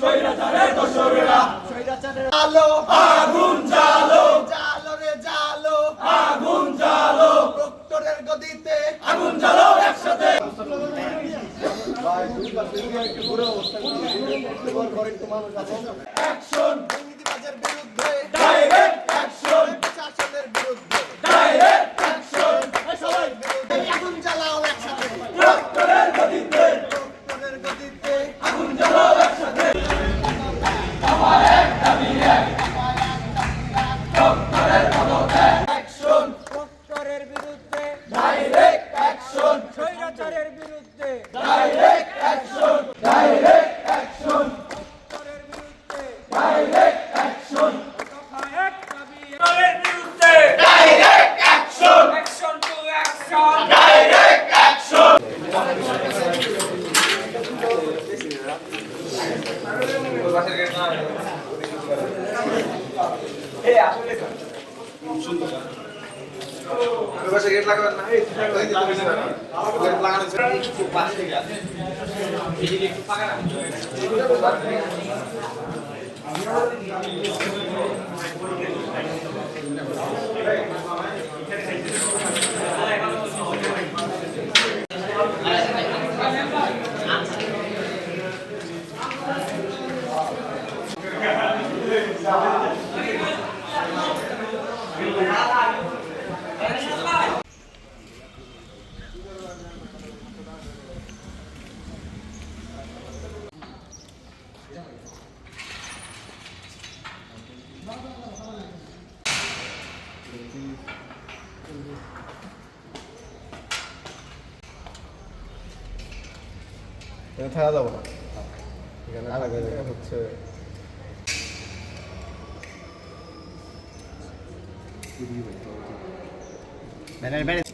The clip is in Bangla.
স্বৈরাচারের দোসরেরা স্বৈরাচারের আলো আগুন জ্বালো জালো রে জালো আগুন জ্বালো প্রক্টরের গদিতে আগুন জ্বালো একসাথে অ্যাকশন দুর্নীতিবাজের বিরুদ্ধে ডাইরেক্ট অ্যাকশন শাসনের বিরুদ্ধে ডাইরেক্ট অ্যাকশন সবাই বিরুদ্ধে আগুন জ্বালাও একসাথে প্রক্টরের গদিতে প্রক্টরের গদিতে আগুন জ্বালো একসাথে আমার এক দাবি এক প্রক্টরের পদত্যাগ অ্যাকশন প্রক্টরের বিরুদ্ধে ডাইরেক্ট অ্যাকশন স্বৈরাচারের বিরুদ্ধে ডাইরেক্ট অ্যাকশন ডাইরেক্ট অ্যাকশন প্রক্টরের বিরুদ্ধে ডাইরেক্ট অ্যাকশন দফা এক দাবি প্রক্টরের বিরুদ্ধে direct action action to action direct action gate লাগাবেন না গেট লাগানো থাকা যাবো না এখানে আলাদা জায়গা হচ্ছে ব্যানার